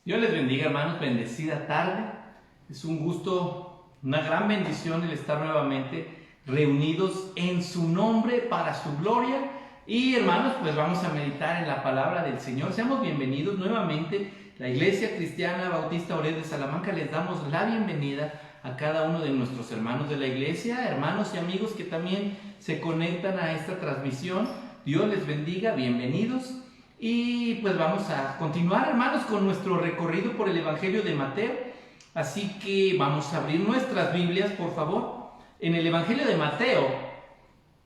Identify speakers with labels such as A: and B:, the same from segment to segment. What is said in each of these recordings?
A: Dios les bendiga, hermanos, bendecida tarde. Es un gusto, una gran bendición el estar nuevamente reunidos en su nombre para su gloria. Y hermanos, pues vamos a meditar en la palabra del Señor. Seamos bienvenidos nuevamente. La Iglesia Cristiana Bautista Oreb de Salamanca les damos la bienvenida a cada uno de nuestros hermanos de la iglesia, hermanos y amigos que también se conectan a esta transmisión. Dios les bendiga, bienvenidos. Y pues vamos a continuar, hermanos, con nuestro recorrido por el Evangelio de Mateo. Así que vamos a abrir nuestras Biblias, por favor, en el Evangelio de Mateo,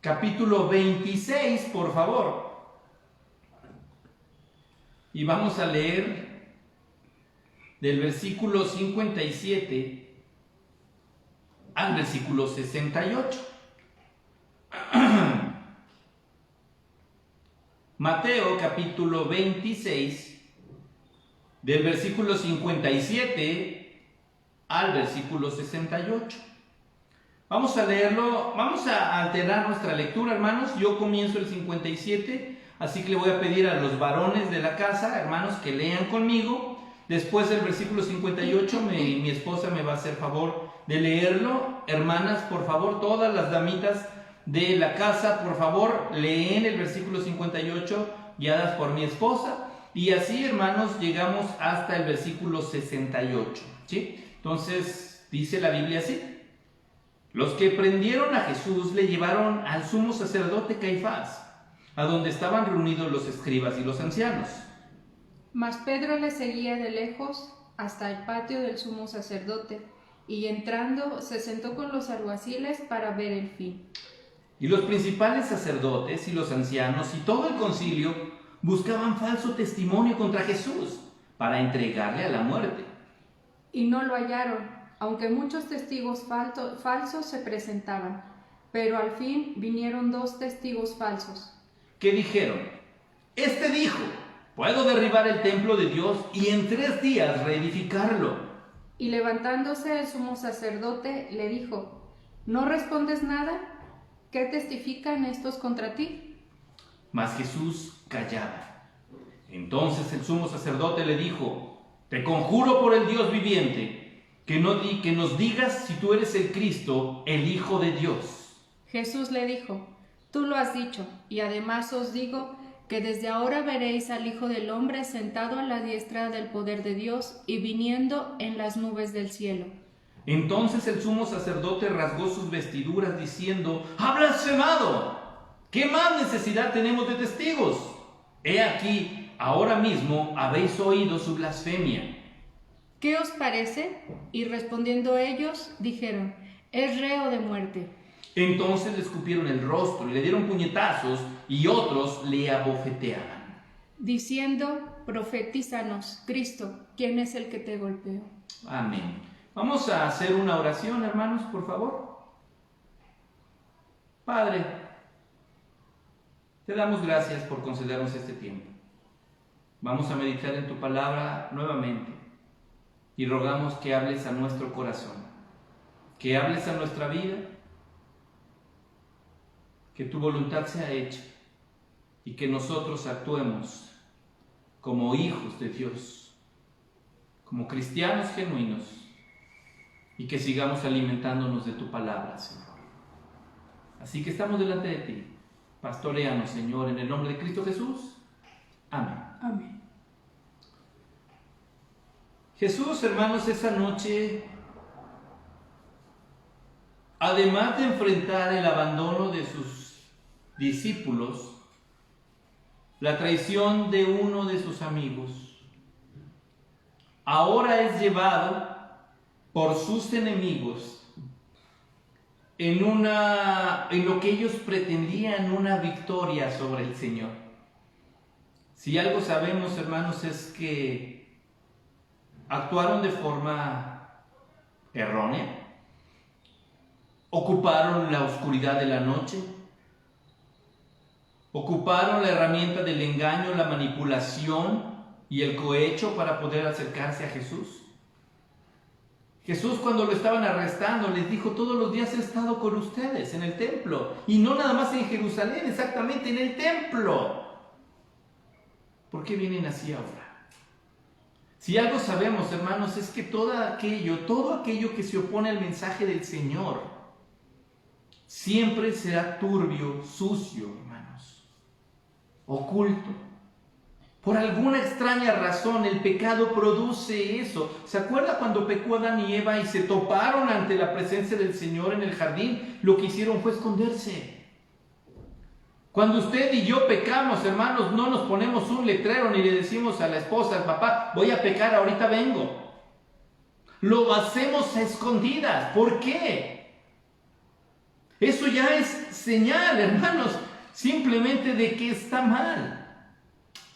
A: capítulo 26, por favor. Y vamos a leer del versículo 57 al versículo 68. Mateo capítulo 26, del versículo 57 al versículo 68. Vamos a leerlo, vamos a alternar nuestra lectura, hermanos. Yo comienzo el 57, así que le voy a pedir a los varones de la casa, hermanos, que lean conmigo. Después del versículo 58, mi esposa me va a hacer favor de leerlo. Hermanas, por favor, todas las damitas de la casa, por favor, leen el versículo 58, guiadas por mi esposa. Y así, hermanos, llegamos hasta el versículo 68, ¿sí? Entonces, dice la Biblia así: los que prendieron a Jesús le llevaron al sumo sacerdote Caifás, a donde estaban reunidos los escribas y los ancianos.
B: Mas Pedro le seguía de lejos hasta el patio del sumo sacerdote, y entrando se sentó con los alguaciles para ver el fin.
A: Y los principales sacerdotes y los ancianos y todo el concilio buscaban falso testimonio contra Jesús para entregarle a la muerte.
B: Y no lo hallaron, aunque muchos testigos falsos se presentaban. Pero al fin vinieron 2 testigos falsos,
A: que dijeron: este dijo, puedo derribar el templo de Dios y en 3 días reedificarlo.
B: Y levantándose el sumo sacerdote le dijo: ¿no respondes nada? ¿Qué testifican estos contra ti?
A: Mas Jesús callaba. Entonces el sumo sacerdote le dijo: te conjuro por el Dios viviente, que nos digas si tú eres el Cristo, el Hijo de Dios.
B: Jesús le dijo: tú lo has dicho, y además os digo que desde ahora veréis al Hijo del Hombre sentado a la diestra del poder de Dios y viniendo en las nubes del cielo.
A: Entonces el sumo sacerdote rasgó sus vestiduras diciendo: ¡ha blasfemado! ¿Qué más necesidad tenemos de testigos? He aquí, ahora mismo habéis oído su blasfemia.
B: ¿Qué os parece? Y respondiendo ellos, dijeron: es reo de muerte.
A: Entonces le escupieron el rostro y le dieron puñetazos, y otros le abofeteaban,
B: diciendo: profetízanos, Cristo, ¿quién es el que te golpeó?
A: Amén. Vamos a hacer una oración, hermanos, por favor. Padre, te damos gracias por concedernos este tiempo. Vamos a meditar en tu palabra nuevamente y rogamos que hables a nuestro corazón, que hables a nuestra vida, que tu voluntad sea hecha y que nosotros actuemos como hijos de Dios, como cristianos genuinos, y que sigamos alimentándonos de tu palabra, Señor. Así que estamos delante de ti. Pastoréanos, Señor, en el nombre de Cristo Jesús. Amén.
B: Amén.
A: Jesús, hermanos, esa noche, además de enfrentar el abandono de sus discípulos, la traición de uno de sus amigos, ahora es llevado por sus enemigos en lo que ellos pretendían una victoria sobre el Señor. Si algo sabemos, hermanos, es que actuaron de forma errónea, ocuparon la oscuridad de la noche, ocuparon la herramienta del engaño, la manipulación y el cohecho para poder acercarse a Jesús. Jesús, cuando lo estaban arrestando, les dijo: todos los días he estado con ustedes en el templo, y no nada más en Jerusalén, exactamente en el templo. ¿Por qué vienen así ahora? Si algo sabemos, hermanos, es que todo aquello que se opone al mensaje del Señor, siempre será turbio, sucio, hermanos, oculto. Por alguna extraña razón, el pecado produce eso. ¿Se acuerda cuando pecó Adán y Eva y se toparon ante la presencia del Señor en el jardín? Lo que hicieron fue esconderse. Cuando usted y yo pecamos, hermanos, no nos ponemos un letrero ni le decimos a la esposa, al papá, voy a pecar, ahorita vengo. Lo hacemos a escondidas. ¿Por qué? Eso ya es señal, hermanos, simplemente de que está mal.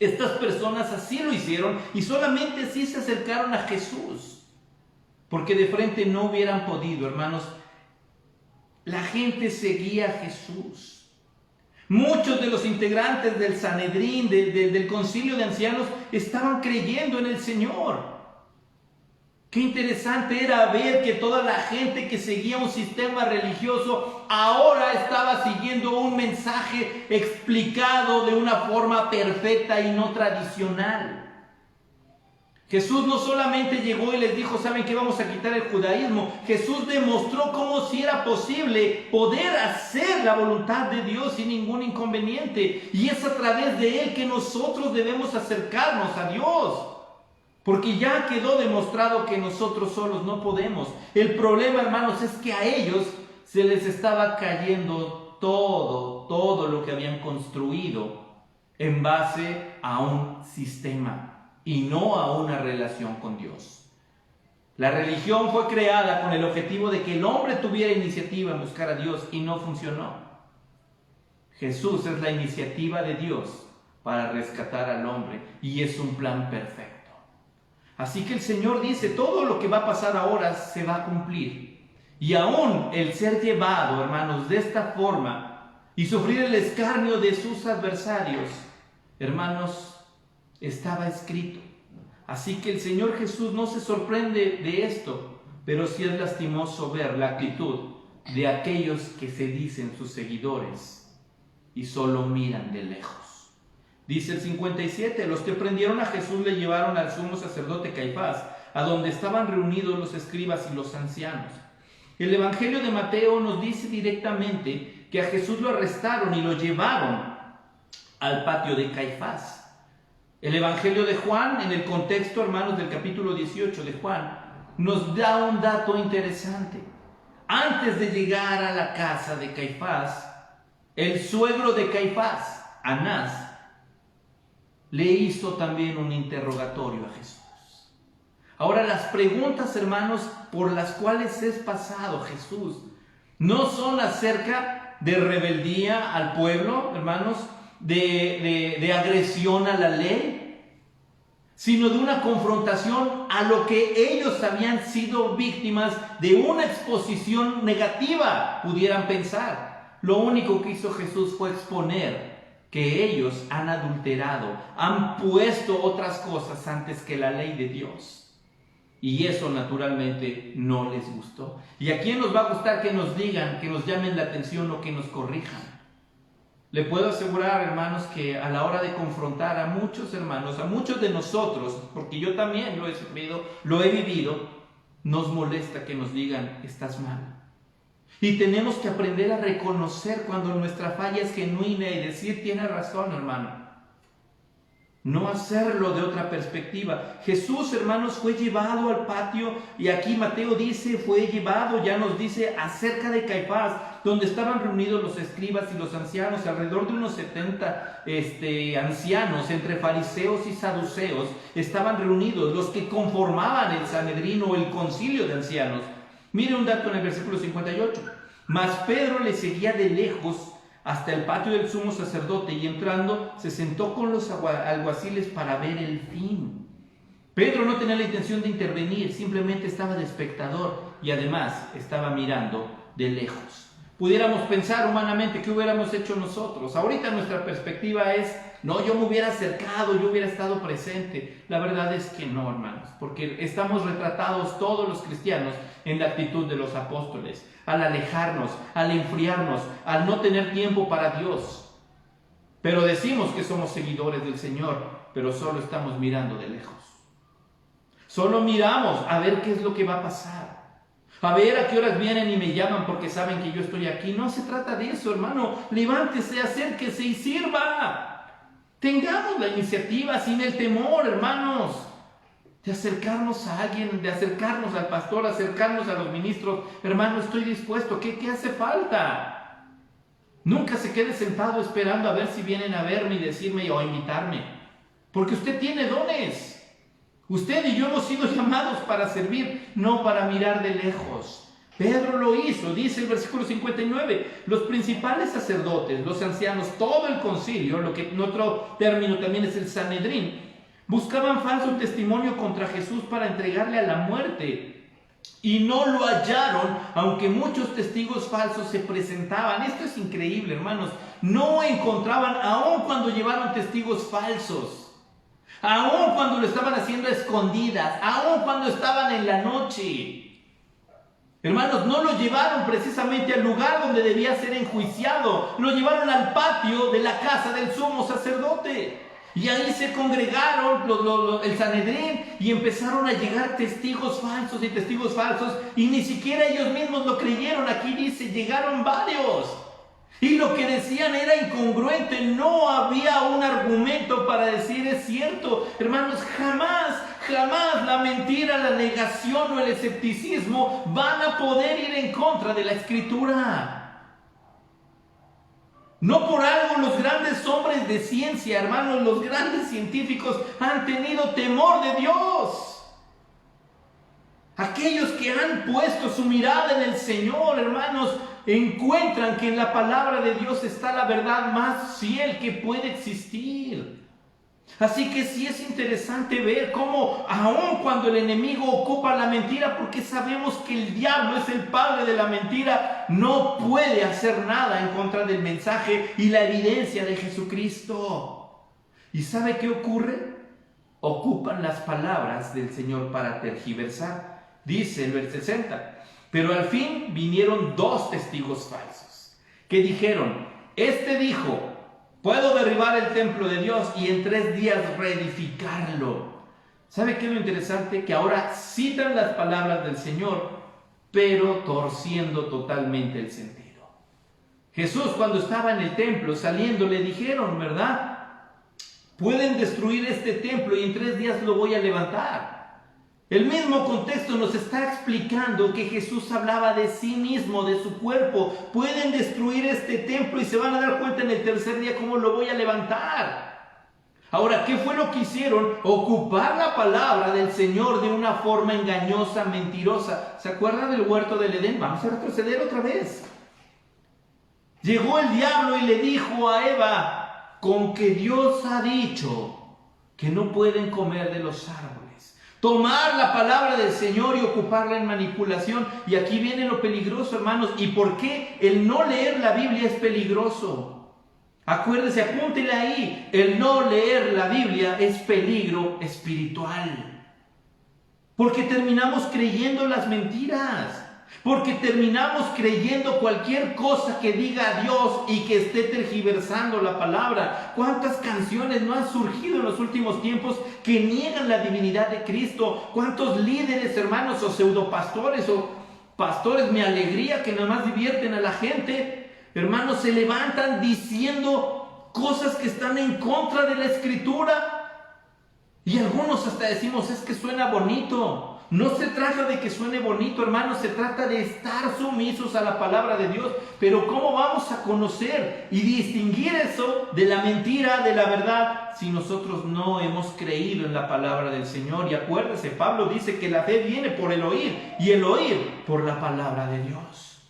A: Estas personas así lo hicieron y solamente así se acercaron a Jesús. Porque de frente no hubieran podido, hermanos. La gente seguía a Jesús. Muchos de los integrantes del Sanedrín, del concilio de ancianos, estaban creyendo en el Señor. Qué interesante era ver que toda la gente que seguía un sistema religioso ahora estaba siguiendo un mensaje explicado de una forma perfecta y no tradicional. Jesús no solamente llegó y les dijo, ¿saben qué? Vamos a quitar el judaísmo. Jesús demostró cómo si era posible poder hacer la voluntad de Dios sin ningún inconveniente. Y es a través de Él que nosotros debemos acercarnos a Dios. Porque ya quedó demostrado que nosotros solos no podemos. El problema, hermanos, es que a ellos se les estaba cayendo todo lo que habían construido en base a un sistema y no a una relación con Dios. La religión fue creada con el objetivo de que el hombre tuviera iniciativa en buscar a Dios y no funcionó. Jesús es la iniciativa de Dios para rescatar al hombre y es un plan perfecto. Así que el Señor dice, todo lo que va a pasar ahora se va a cumplir. Y aún el ser llevado, hermanos, de esta forma y sufrir el escarnio de sus adversarios, hermanos, estaba escrito. Así que el Señor Jesús no se sorprende de esto, pero sí es lastimoso ver la actitud de aquellos que se dicen sus seguidores y solo miran de lejos. Dice el 57, los que prendieron a Jesús le llevaron al sumo sacerdote Caifás, a donde estaban reunidos los escribas y los ancianos. El Evangelio de Mateo nos dice directamente que a Jesús lo arrestaron y lo llevaron al patio de Caifás. El Evangelio de Juan, en el contexto, hermanos, del capítulo 18 de Juan, nos da un dato interesante. Antes de llegar a la casa de Caifás, el suegro de Caifás, Anás, le hizo también un interrogatorio a Jesús. Ahora, las preguntas, hermanos, por las cuales es pasado Jesús, no son acerca de rebeldía al pueblo, hermanos, de agresión a la ley, sino de una confrontación a lo que ellos habían sido víctimas de una exposición negativa, pudieran pensar. Lo único que hizo Jesús fue exponer que ellos han adulterado, han puesto otras cosas antes que la ley de Dios. Y eso naturalmente no les gustó. ¿Y a quién nos va a gustar que nos digan, que nos llamen la atención o que nos corrijan? Le puedo asegurar, hermanos, que a la hora de confrontar a muchos hermanos, a muchos de nosotros, porque yo también lo he sufrido, lo he vivido, nos molesta que nos digan, estás mal. Y tenemos que aprender a reconocer cuando nuestra falla es genuina y decir, tiene razón, hermano. No hacerlo de otra perspectiva. Jesús, hermanos, fue llevado al patio y aquí Mateo dice, fue llevado, ya nos dice, acerca de Caifás, donde estaban reunidos los escribas y los ancianos, alrededor de unos 70 ancianos, entre fariseos y saduceos, estaban reunidos, los que conformaban el Sanedrín o el concilio de ancianos. Mire un dato en el versículo 58. Mas Pedro le seguía de lejos hasta el patio del sumo sacerdote y entrando se sentó con los alguaciles para ver el fin. Pedro no tenía la intención de intervenir, simplemente estaba de espectador y además estaba mirando de lejos. Pudiéramos pensar humanamente qué hubiéramos hecho nosotros. Ahorita nuestra perspectiva es, no, yo me hubiera acercado, yo hubiera estado presente. La verdad es que no, hermanos, porque estamos retratados todos los cristianos en la actitud de los apóstoles, al alejarnos, al enfriarnos, al no tener tiempo para Dios. Pero decimos que somos seguidores del Señor, pero solo estamos mirando de lejos. Solo miramos a ver qué es lo que va a pasar. A ver a qué horas vienen y me llaman porque saben que yo estoy aquí. No se trata de eso, hermano. Levántese, acérquese y sirva. Tengamos la iniciativa sin el temor, hermanos, de acercarnos a alguien, de acercarnos al pastor, acercarnos a los ministros. Hermano, estoy dispuesto. ¿Qué hace falta? Nunca se quede sentado esperando a ver si vienen a verme y decirme o invitarme. Porque usted tiene dones. Usted y yo hemos sido llamados para servir, no para mirar de lejos. Pedro lo hizo, dice el versículo 59. Los principales sacerdotes, los ancianos, todo el concilio, lo que en otro término también es el Sanedrín, buscaban falso testimonio contra Jesús para entregarle a la muerte. Y no lo hallaron, aunque muchos testigos falsos se presentaban. Esto es increíble, hermanos. No encontraban, aun cuando llevaron testigos falsos. Aún cuando lo estaban haciendo a escondidas, aún cuando estaban en la noche. Hermanos, no lo llevaron precisamente al lugar donde debía ser enjuiciado. Lo llevaron al patio de la casa del sumo sacerdote. Y ahí se congregaron el Sanedrín y empezaron a llegar testigos falsos y testigos falsos. Y ni siquiera ellos mismos lo creyeron. Aquí dice, llegaron varios. Y lo que decían era incongruente, no había un argumento para decir es cierto. Hermanos, jamás la mentira, la negación o el escepticismo van a poder ir en contra de la Escritura. No por algo los grandes hombres de ciencia, hermanos, los grandes científicos han tenido temor de Dios. Aquellos que han puesto su mirada en el Señor, hermanos, encuentran que en la palabra de Dios está la verdad más fiel que puede existir. Así que sí es interesante ver cómo, aun cuando el enemigo ocupa la mentira, porque sabemos que el diablo es el padre de la mentira, no puede hacer nada en contra del mensaje y la evidencia de Jesucristo. ¿Y sabe qué ocurre? Ocupan las palabras del Señor para tergiversar. Dice el versículo 60. Pero al fin vinieron dos testigos falsos que dijeron, este dijo, puedo derribar el templo de Dios y en 3 días reedificarlo. ¿Sabe qué es lo interesante? Que ahora citan las palabras del Señor, pero torciendo totalmente el sentido. Jesús, cuando estaba en el templo saliendo, le dijeron, ¿verdad? Pueden destruir este templo y en 3 días lo voy a levantar. El mismo contexto nos está explicando que Jesús hablaba de sí mismo, de su cuerpo. Pueden destruir este templo y se van a dar cuenta en el 3er día cómo lo voy a levantar. Ahora, ¿qué fue lo que hicieron? Ocupar la palabra del Señor de una forma engañosa, mentirosa. ¿Se acuerdan del huerto del Edén? Vamos a retroceder otra vez. Llegó el diablo y le dijo a Eva, con que Dios ha dicho que no pueden comer de los árboles. Tomar la palabra del Señor y ocuparla en manipulación. Y aquí viene lo peligroso, hermanos. ¿Y por qué el no leer la Biblia es peligroso? Acuérdese, apúntela ahí. El no leer la Biblia es peligro espiritual. Porque terminamos creyendo las mentiras. Porque terminamos creyendo cualquier cosa que diga Dios y que esté tergiversando la palabra. ¿Cuántas canciones no han surgido en los últimos tiempos que niegan la divinidad de Cristo? ¿Cuántos líderes, hermanos, o pseudopastores o pastores, me alegría, que nada más divierten a la gente? Hermanos, se levantan diciendo cosas que están en contra de la Escritura. Y algunos hasta decimos, es que suena bonito. No se trata de que suene bonito, hermanos, se trata de estar sumisos a la palabra de Dios. Pero ¿cómo vamos a conocer y distinguir eso de la mentira, de la verdad, si nosotros no hemos creído en la palabra del Señor? Y acuérdese, Pablo dice que la fe viene por el oír y el oír por la palabra de Dios.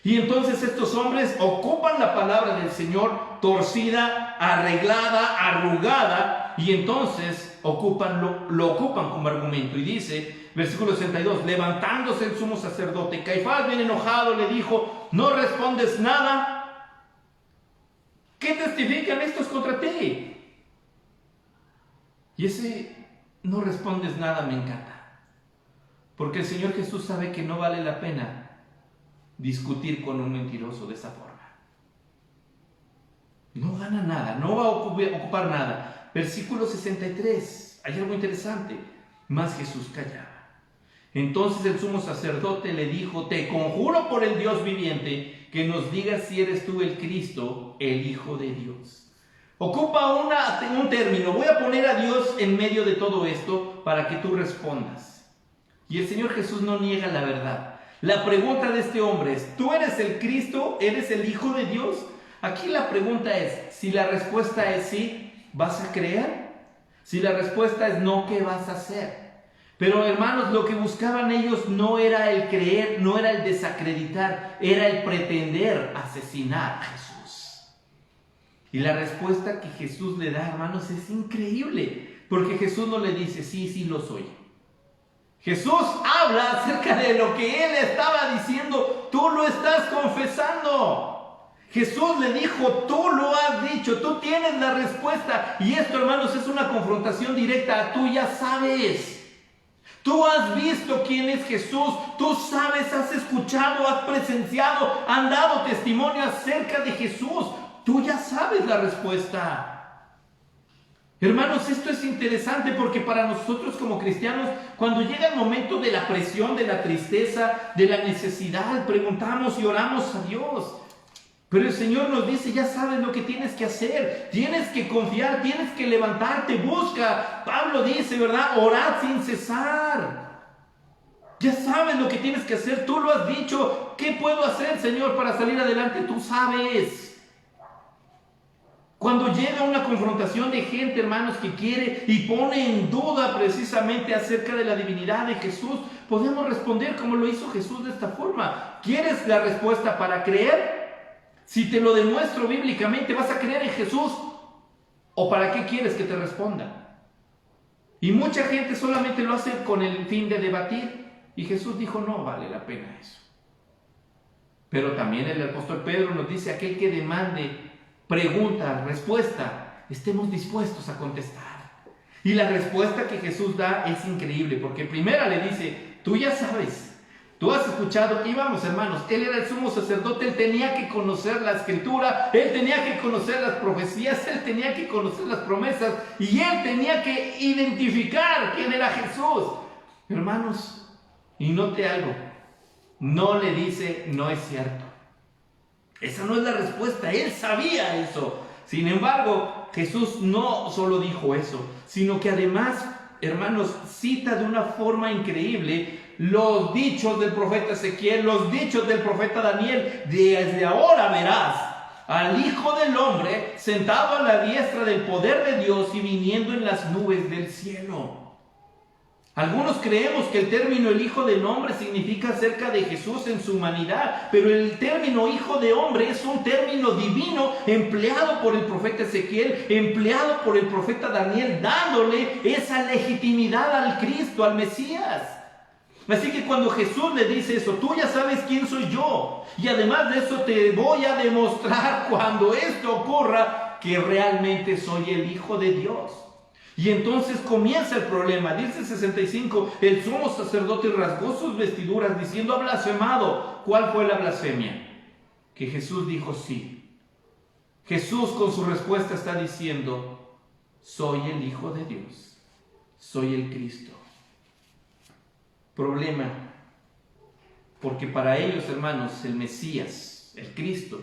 A: Y entonces estos hombres ocupan la palabra del Señor torcida, arreglada, arrugada, y entonces lo ocupan como argumento. Y dice, versículo 62, levantándose el sumo sacerdote, Caifás bien enojado le dijo, ¿no respondes nada? ¿Qué testifican estos contra ti? Y ese no respondes nada me encanta, porque el Señor Jesús sabe que no vale la pena discutir con un mentiroso de esa forma. No gana nada, no va a ocupar nada. Versículo 63, hay algo interesante. Mas Jesús callaba. Entonces el sumo sacerdote le dijo: te conjuro por el Dios viviente que nos digas si eres tú el Cristo, el Hijo de Dios. Ocupa un término. Voy a poner a Dios en medio de todo esto para que tú respondas. Y el Señor Jesús no niega la verdad. La pregunta de este hombre es: ¿tú eres el Cristo? ¿Eres el Hijo de Dios? Aquí la pregunta es, si la respuesta es sí, ¿vas a creer? Si la respuesta es no, ¿qué vas a hacer? Pero hermanos, lo que buscaban ellos no era el creer, no era el desacreditar, era el pretender asesinar a Jesús. Y la respuesta que Jesús le da, hermanos, es increíble, porque Jesús no le dice: sí, sí lo soy. Jesús habla acerca de lo que él estaba diciendo: tú lo estás confesando. Jesús le dijo: tú lo has dicho, tú tienes la respuesta. Y esto, hermanos, es una confrontación directa. Tú ya sabes. Tú has visto quién es Jesús, tú sabes, has escuchado, has presenciado, han dado testimonio acerca de Jesús. Tú ya sabes la respuesta. Hermanos, esto es interesante porque para nosotros como cristianos, cuando llega el momento de la presión, de la tristeza, de la necesidad, preguntamos y oramos a Dios. Pero el Señor nos dice: ya sabes lo que tienes que hacer, tienes que confiar, tienes que levantarte, busca. Pablo dice, ¿verdad? Orad sin cesar. Ya sabes lo que tienes que hacer, tú lo has dicho. ¿Qué puedo hacer, Señor, para salir adelante? Tú sabes. Cuando llega una confrontación de gente, hermanos, que quiere y pone en duda precisamente acerca de la divinidad de Jesús, podemos responder como lo hizo Jesús, de esta forma. ¿Quieres la respuesta para creer? Si te lo demuestro bíblicamente, ¿vas a creer en Jesús? ¿O para qué quieres que te responda? Y mucha gente solamente lo hace con el fin de debatir. Y Jesús dijo: no vale la pena eso. Pero también el apóstol Pedro nos dice: aquel que demande pregunta, respuesta, estemos dispuestos a contestar. Y la respuesta que Jesús da es increíble, porque primera le dice: tú ya sabes. Tú has escuchado, y vamos, hermanos, él era el sumo sacerdote, él tenía que conocer la escritura, él tenía que conocer las profecías, él tenía que conocer las promesas, y él tenía que identificar quién era Jesús. Hermanos, y note algo, no le dice: no es cierto. Esa no es la respuesta, él sabía eso. Sin embargo, Jesús no solo dijo eso, sino que además, hermanos, cita de una forma increíble los dichos del profeta Ezequiel, los dichos del profeta Daniel. Desde ahora verás al Hijo del Hombre sentado a la diestra del poder de Dios y viniendo en las nubes del cielo. Algunos creemos que el término el Hijo del Hombre significa acerca de Jesús en su humanidad, pero el término Hijo de Hombre es un término divino empleado por el profeta Ezequiel, empleado por el profeta Daniel, dándole esa legitimidad al Cristo, al Mesías. Así que cuando Jesús le dice eso: tú ya sabes quién soy yo, y además de eso te voy a demostrar cuando esto ocurra que realmente soy el Hijo de Dios. Y entonces comienza el problema. Dice 65, el sumo sacerdote rasgó sus vestiduras diciendo: ha blasfemado. ¿Cuál fue la blasfemia? Que Jesús dijo sí. Jesús con su respuesta está diciendo: soy el Hijo de Dios, soy el Cristo. Problema, porque para ellos, hermanos, el Mesías, el Cristo,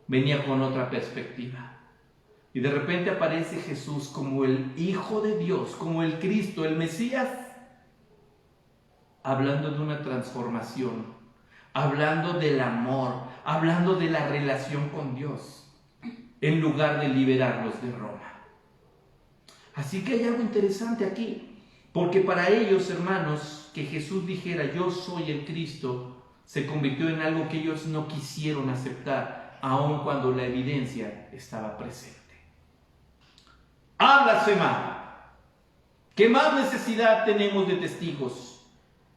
A: venía con otra perspectiva. Y de repente aparece Jesús como el Hijo de Dios, como el Cristo, el Mesías, hablando de una transformación, hablando del amor, hablando de la relación con Dios, en lugar de liberarlos de Roma. Así que hay algo interesante aquí, porque para ellos, hermanos, que Jesús dijera: yo soy el Cristo, se convirtió en algo que ellos no quisieron aceptar, aun cuando la evidencia estaba presente. ¡Ha blasfemado! ¿Qué más necesidad tenemos de testigos?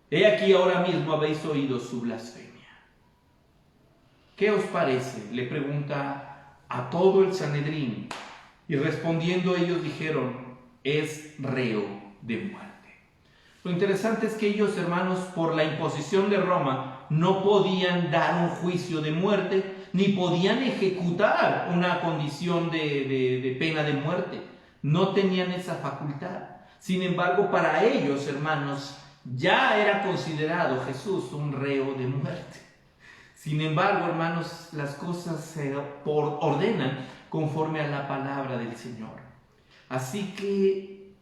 A: He aquí, ahora mismo habéis oído su blasfemia. ¿Qué os parece?, le pregunta a todo el Sanedrín. Y respondiendo ellos dijeron: es reo de muerte. Lo interesante es que ellos, hermanos, por la imposición de Roma, no podían dar un juicio de muerte, ni podían ejecutar una condición de pena de muerte. No tenían esa facultad. Sin embargo, para ellos, hermanos, ya era considerado Jesús un reo de muerte. Sin embargo, hermanos, las cosas se ordenan conforme a la palabra del Señor. Así que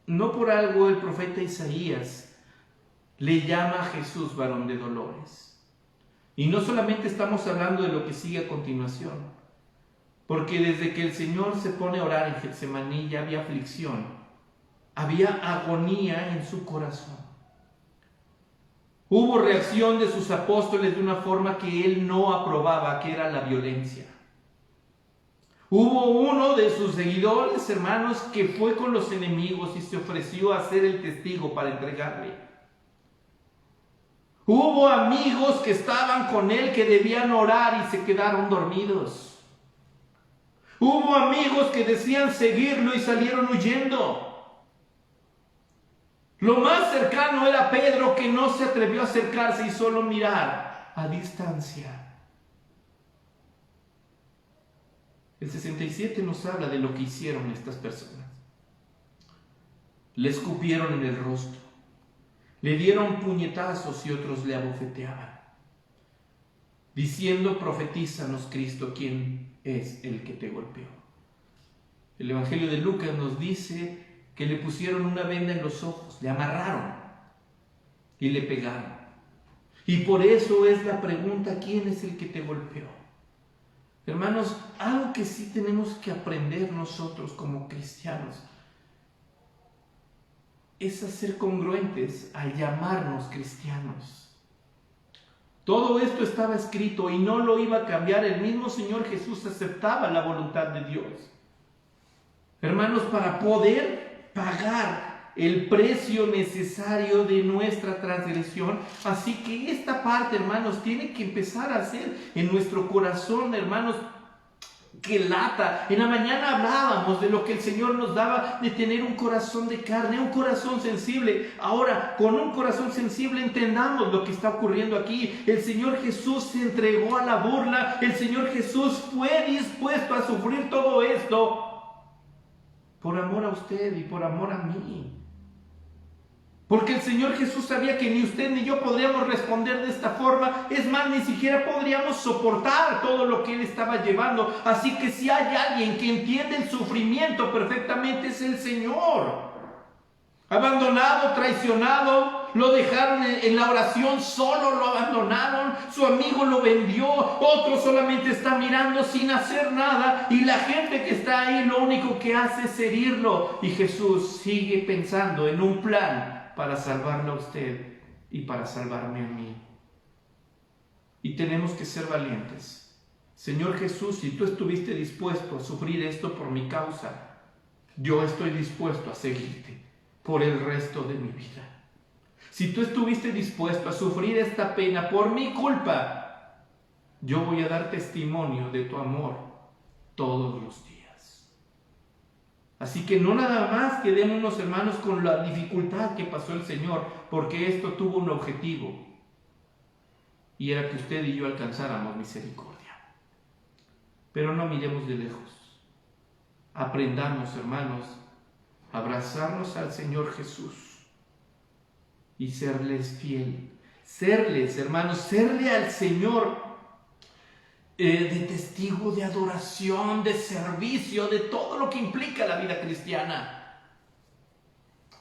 A: no por algo el profeta Isaías le llama a Jesús varón de dolores. Y no solamente estamos hablando de lo que sigue a continuación, porque desde que el Señor se pone a orar en Getsemaní ya había aflicción, había agonía en su corazón. Hubo reacción de sus apóstoles de una forma que él no aprobaba, que era la violencia. Hubo uno de sus seguidores, hermanos, que fue con los enemigos y se ofreció a ser el testigo para entregarle. Hubo amigos que estaban con él que debían orar y se quedaron dormidos. Hubo amigos que decían seguirlo y salieron huyendo. Lo más cercano era Pedro, que no se atrevió a acercarse y solo mirar a distancia. El 67 nos habla de lo que hicieron estas personas. Le escupieron en el rostro, le dieron puñetazos y otros le abofeteaban, diciendo: profetízanos, Cristo, ¿quién es el que te golpeó? El Evangelio de Lucas nos dice que le pusieron una venda en los ojos, le amarraron y le pegaron. Y por eso es la pregunta: ¿quién es el que te golpeó? Hermanos, algo que sí tenemos que aprender nosotros como cristianos es a ser congruentes al llamarnos cristianos. Todo esto estaba escrito y no lo iba a cambiar. El mismo Señor Jesús aceptaba la voluntad de Dios. Hermanos, para poder pagar el precio necesario de nuestra transgresión. Así que esta parte, hermanos, tiene que empezar a ser en nuestro corazón, hermanos, que lata. En la mañana hablábamos de lo que el Señor nos daba de tener un corazón de carne, un corazón sensible. Ahora, con un corazón sensible entendamos lo que está ocurriendo aquí. El Señor Jesús se entregó a la burla. El Señor Jesús fue dispuesto a sufrir todo esto por amor a usted y por amor a mí. Porque el Señor Jesús sabía que ni usted ni yo podríamos responder de esta forma. Es más, ni siquiera podríamos soportar todo lo que Él estaba llevando. Así que si hay alguien que entiende el sufrimiento perfectamente, es el Señor. Abandonado, traicionado, lo dejaron en la oración, solo lo abandonaron, su amigo lo vendió, otro solamente está mirando sin hacer nada, y la gente que está ahí lo único que hace es herirlo, y Jesús sigue pensando en un plan para salvarlo a usted y para salvarme a mí. Y tenemos que ser valientes. Señor Jesús, si tú estuviste dispuesto a sufrir esto por mi causa, yo estoy dispuesto a seguirte por el resto de mi vida. Si tú estuviste dispuesto a sufrir esta pena por mi culpa, yo voy a dar testimonio de tu amor todos los días. Así que no nada más quedémonos, hermanos, con la dificultad que pasó el Señor, porque esto tuvo un objetivo, y era que usted y yo alcanzáramos misericordia. Pero no miremos de lejos. Aprendamos, hermanos, abrazarnos al Señor Jesús y serles fiel. Serles, hermanos, serle al Señor de testigo, de adoración, de servicio, de todo lo que implica la vida cristiana.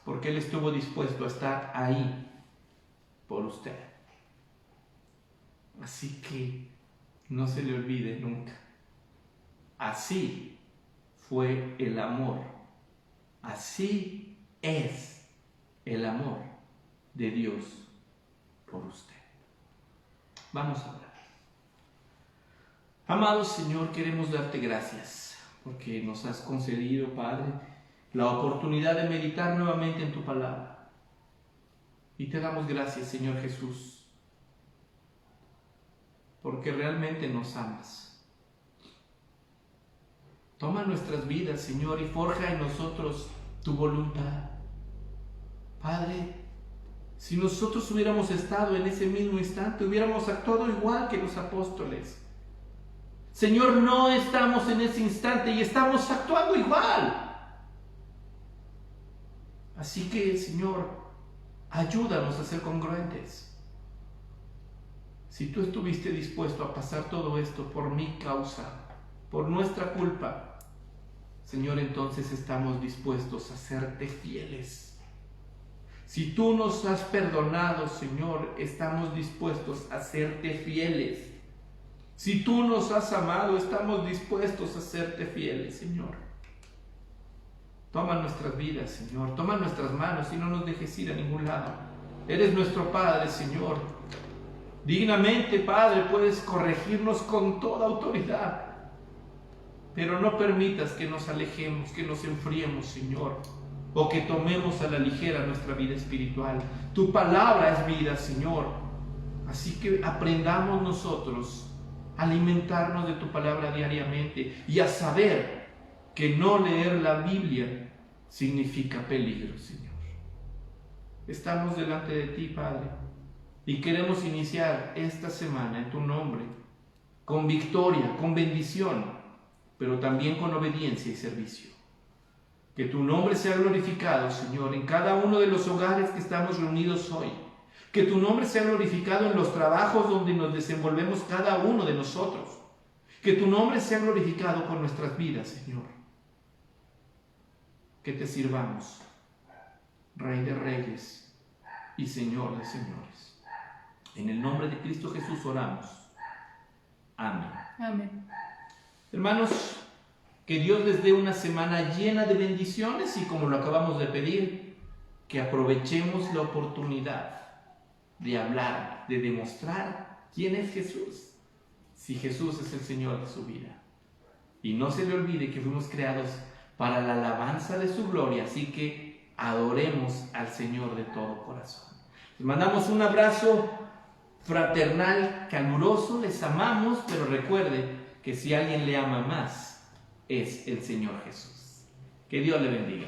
A: Porque Él estuvo dispuesto a estar ahí por usted. Así que no se le olvide nunca. Así fue el amor. Así es el amor de Dios por usted. Vamos a hablar. Amado Señor, queremos darte gracias porque nos has concedido, Padre, la oportunidad de meditar nuevamente en tu palabra. Y te damos gracias, Señor Jesús, porque realmente nos amas. Toma nuestras vidas, Señor, y forja en nosotros tu voluntad. Padre, si nosotros hubiéramos estado en ese mismo instante, hubiéramos actuado igual que los apóstoles. Señor, no estamos en ese instante y estamos actuando igual. Así que, Señor, ayúdanos a ser congruentes. Si tú estuviste dispuesto a pasar todo esto por mi causa, por nuestra culpa, Señor, entonces estamos dispuestos a serte fieles. Si tú nos has perdonado, Señor, estamos dispuestos a serte fieles. Si tú nos has amado, estamos dispuestos a serte fieles, Señor. Toma nuestras vidas, Señor. Toma nuestras manos y no nos dejes ir a ningún lado. Eres nuestro Padre, Señor. Dignamente, Padre, puedes corregirnos con toda autoridad. Pero no permitas que nos alejemos, que nos enfriemos, Señor, o que tomemos a la ligera nuestra vida espiritual. Tu palabra es vida, Señor. Así que aprendamos nosotros a alimentarnos de tu palabra diariamente y a saber que no leer la Biblia significa peligro, Señor. Estamos delante de ti, Padre, y queremos iniciar esta semana en tu nombre, con victoria, con bendición, pero también con obediencia y servicio. Que tu nombre sea glorificado, Señor, en cada uno de los hogares que estamos reunidos hoy. Que tu nombre sea glorificado en los trabajos donde nos desenvolvemos cada uno de nosotros. Que tu nombre sea glorificado con nuestras vidas, Señor. Que te sirvamos, Rey de Reyes y Señor de Señores. En el nombre de Cristo Jesús oramos. Amén.
B: Amén.
A: Hermanos, que Dios les dé una semana llena de bendiciones y, como lo acabamos de pedir, que aprovechemos la oportunidad de hablar, de demostrar quién es Jesús, si Jesús es el Señor de su vida. Y no se le olvide que fuimos creados para la alabanza de su gloria, así que adoremos al Señor de todo corazón. Les mandamos un abrazo fraternal, caluroso, les amamos, pero recuerde que si alguien le ama más, es el Señor Jesús. Que Dios le bendiga.